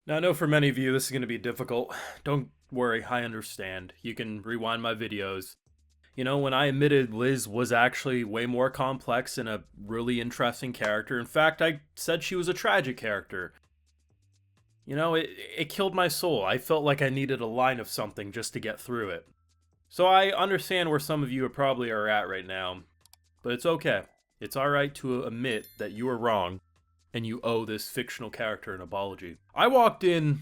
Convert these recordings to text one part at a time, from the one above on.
Now, I know for many of you this is going to be difficult. Don't worry, I understand. You can rewind my videos. You know, when I admitted Liz was actually way more complex and a really interesting character, in fact, I said she was a tragic character. You know, it killed my soul. I felt like I needed a line of something just to get through it. So I understand where some of you probably are at right now, but it's okay. It's alright to admit that you were wrong, and you owe this fictional character an apology. I walked in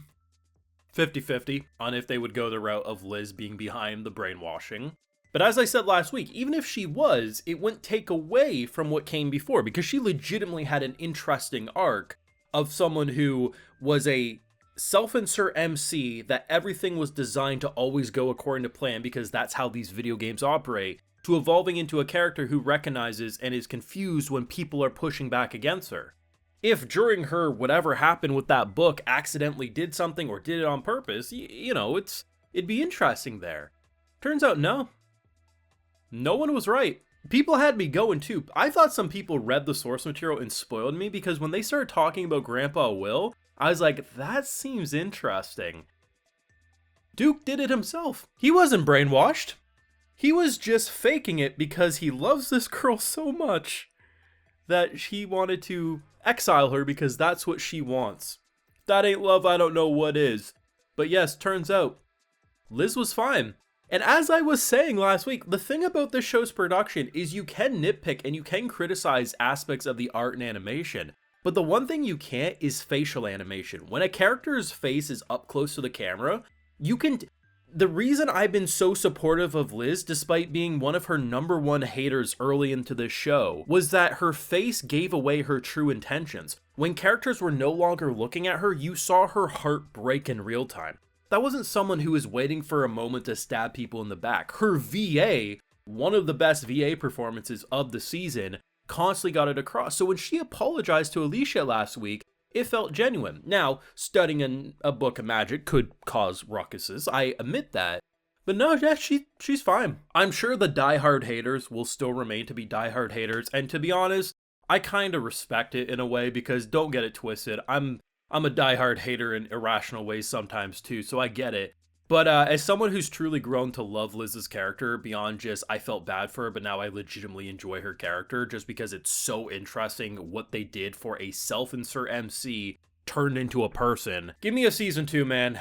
50-50 on if they would go the route of Liz being behind the brainwashing. But as I said last week, even if she was, it wouldn't take away from what came before, because she legitimately had an interesting arc of someone who was a self-insert MC that everything was designed to always go according to plan because that's how these video games operate, to evolving into a character who recognizes and is confused when people are pushing back against her. If during her whatever happened with that book accidentally did something or did it on purpose, you know, it'd be interesting there. Turns out no. No one was right. People had me going too. I thought some people read the source material and spoiled me because when they started talking about Grandpa Will, I was like, that seems interesting. Duke did it himself. He wasn't brainwashed. He was just faking it because he loves this girl so much that he wanted to exile her because that's what she wants. If that ain't love, I don't know what is. But yes, turns out, Liz was fine. And as I was saying last week, the thing about this show's production is you can nitpick and you can criticize aspects of the art and animation, but the one thing you can't is facial animation. When a character's face is up close to the camera, you can... The reason I've been so supportive of Liz, despite being one of her #1 haters early into this show, was that her face gave away her true intentions. When characters were no longer looking at her, you saw her heart break in real time. That wasn't someone who was waiting for a moment to stab people in the back. Her VA, one of the best VA performances of the season, constantly got it across. So when she apologized to Alicia last week, it felt genuine. Now, studying a book of magic could cause ruckuses, I admit that. But no, yeah, she's fine. I'm sure the diehard haters will still remain to be diehard haters, and to be honest, I kind of respect it in a way because don't get it twisted, I'm a diehard hater in irrational ways sometimes too, so I get it. But as someone who's truly grown to love Liz's character beyond just I felt bad for her, but now I legitimately enjoy her character just because it's so interesting what they did for a self-insert MC turned into a person. Give me a season 2, man.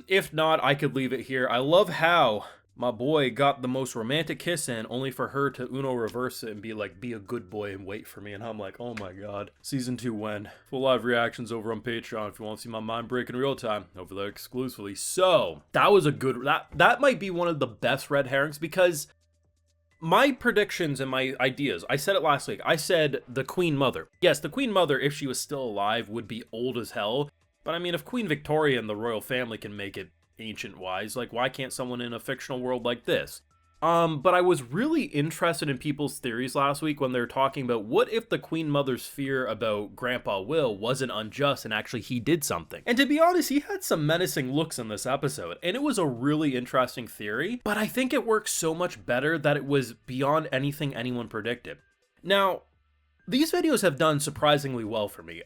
If not, I could leave it here. I love how my boy got the most romantic kiss in, only for her to Uno reverse it and be like, be a good boy and wait for me. And I'm like, oh my god. Season 2 when? Full live reactions over on Patreon if you want to see my mind break in real time. Over there exclusively. So, that was a good... That might be one of the best red herrings because my predictions and my ideas, I said it last week. I said the Queen Mother. Yes, the Queen Mother, if she was still alive, would be old as hell. But I mean, if Queen Victoria and the royal family can make it ancient wise, like why can't someone in a fictional world like this? But I was really interested in people's theories last week when they were talking about what if the Queen Mother's fear about Grandpa Will wasn't unjust and actually he did something. And to be honest, he had some menacing looks in this episode, and it was a really interesting theory, but I think it works so much better that it was beyond anything anyone predicted. Now, these videos have done surprisingly well for me,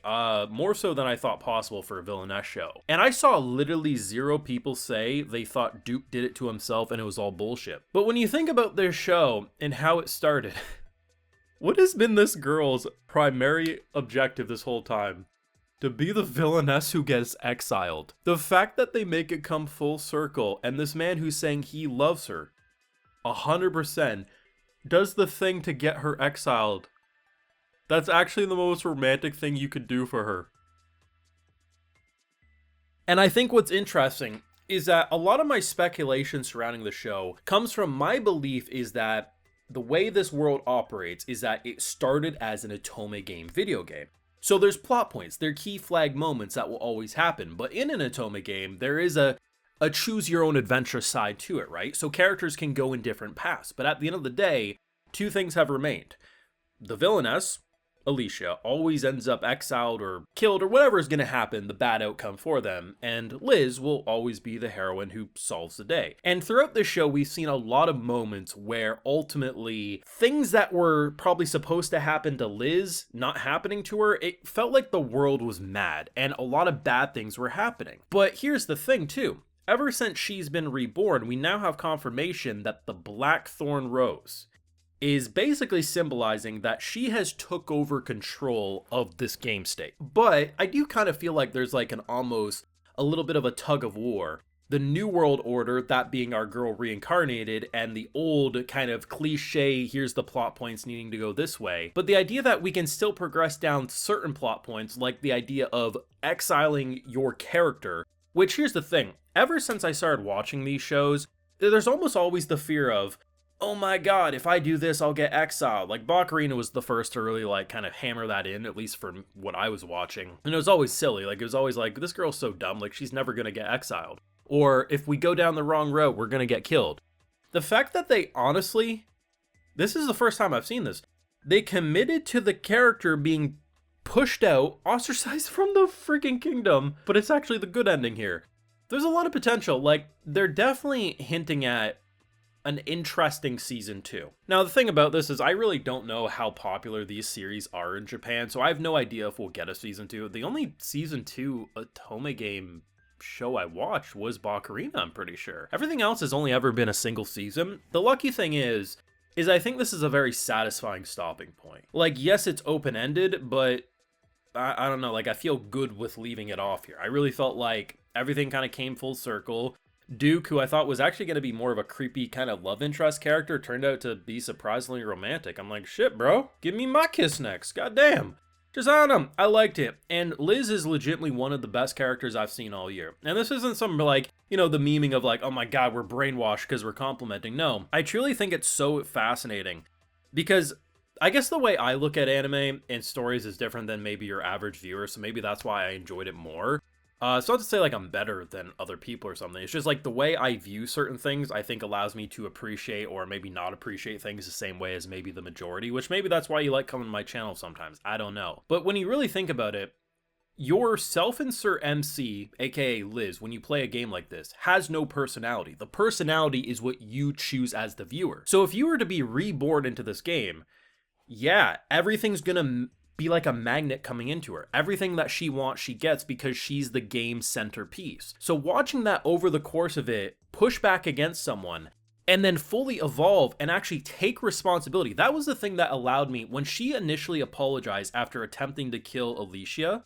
more so than I thought possible for a Villainess show. And I saw literally 0 people say they thought Duke did it to himself and it was all bullshit. But when you think about this show and how it started, what has been this girl's primary objective this whole time? To be the villainess who gets exiled. The fact that they make it come full circle and this man who's saying he loves her 100% does the thing to get her exiled. That's actually the most romantic thing you could do for her. And I think what's interesting is that a lot of my speculation surrounding the show comes from my belief is that the way this world operates is that it started as an Otome game video game. So there's plot points, there are key flag moments that will always happen, but in an Otome game, there is a choose your own adventure side to it, right? So characters can go in different paths, but at the end of the day, 2 things have remained. The villainess, Alicia always ends up exiled or killed or whatever is going to happen, the bad outcome for them, and Liz will always be the heroine who solves the day. And throughout this show, we've seen a lot of moments where ultimately things that were probably supposed to happen to Liz not happening to her, it felt like the world was mad and a lot of bad things were happening. But here's the thing too. Ever since she's been reborn, we now have confirmation that the Blackthorn Rose is basically symbolizing that she has took over control of this game state. But I do kind of feel like there's like an almost a little bit of a tug of war. The New World Order, that being our girl reincarnated, and the old kind of cliche, here's the plot points needing to go this way. But the idea that we can still progress down certain plot points, like the idea of exiling your character, which here's the thing, ever since I started watching these shows, there's almost always the fear of, oh my god, if I do this, I'll get exiled. Like, Baccarina was the first to really, like, kind of hammer that in, at least for what I was watching. And it was always silly. Like, it was always like, this girl's so dumb, like, she's never gonna get exiled. Or, if we go down the wrong road, we're gonna get killed. The fact that they honestly, this is the first time I've seen this, they committed to the character being pushed out, ostracized from the freaking kingdom, but it's actually the good ending here. There's a lot of potential. Like, they're definitely hinting at an interesting season 2. Now, the thing about this is I really don't know how popular these series are in Japan, so I have no idea if we'll get a season 2. The only season 2 Otome game show I watched was Baccarina, I'm pretty sure. Everything else has only ever been a single season. The lucky thing is I think this is a very satisfying stopping point. Like, yes, it's open-ended, but I don't know, like, I feel good with leaving it off here. I really felt like everything kind of came full circle. Duke, who I thought was actually going to be more of a creepy kind of love interest character, turned out to be surprisingly romantic. I'm like, shit, bro, give me my kiss next. Goddamn. Just, I don't know, I liked it. And Liz is legitimately one of the best characters I've seen all year. And this isn't some, like, you know, the memeing of like, oh my god, we're brainwashed because we're complimenting. No, I truly think it's so fascinating. Because I guess the way I look at anime and stories is different than maybe your average viewer, so maybe that's why I enjoyed it more. It's not to say like I'm better than other people or something. It's just like the way I view certain things, I think allows me to appreciate or maybe not appreciate things the same way as maybe the majority, which maybe that's why you like coming to my channel sometimes. I don't know. But when you really think about it, your self-insert MC, aka Liz, when you play a game like this, has no personality. The personality is what you choose as the viewer. So if you were to be reborn into this game, yeah, everything's gonna be like a magnet coming into her. Everything that she wants, she gets because she's the game's centerpiece. So watching that over the course of it, push back against someone, and then fully evolve and actually take responsibility. That was the thing that allowed me, when she initially apologized after attempting to kill Alicia,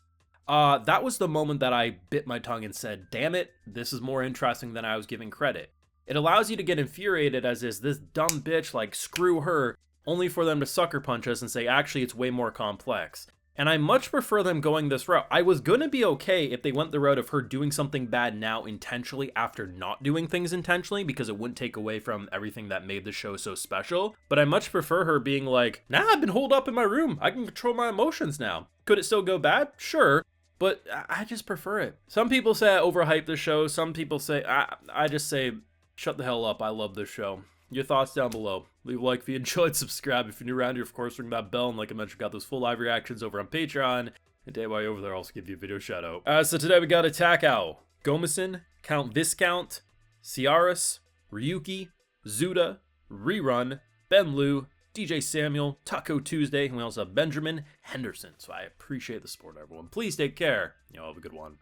that was the moment that I bit my tongue and said, damn it, this is more interesting than I was giving credit. It allows you to get infuriated as this dumb bitch, like, screw her, only for them to sucker punch us and say, actually, it's way more complex. And I much prefer them going this route. I was gonna be okay if they went the route of her doing something bad now intentionally after not doing things intentionally, because it wouldn't take away from everything that made the show so special. But I much prefer her being like, nah, I've been holed up in my room. I can control my emotions now. Could it still go bad? Sure. But I just prefer it. Some people say I overhype the show. Some people say, I just say, shut the hell up. I love this show. Your thoughts down below. Leave a like if you enjoyed, subscribe if you're new around here, of course, ring that bell, and like I mentioned, got those full live reactions over on Patreon, and day while you're over there, I'll also give you a video shout out. So today we got Attack Owl, Gomison, Count Viscount, Ciaris, Ryuki, Zuda, Rerun, Ben Liu, DJ Samuel, Taco Tuesday, and we also have Benjamin Henderson. So I appreciate the support, everyone. Please take care. Y'all have a good one.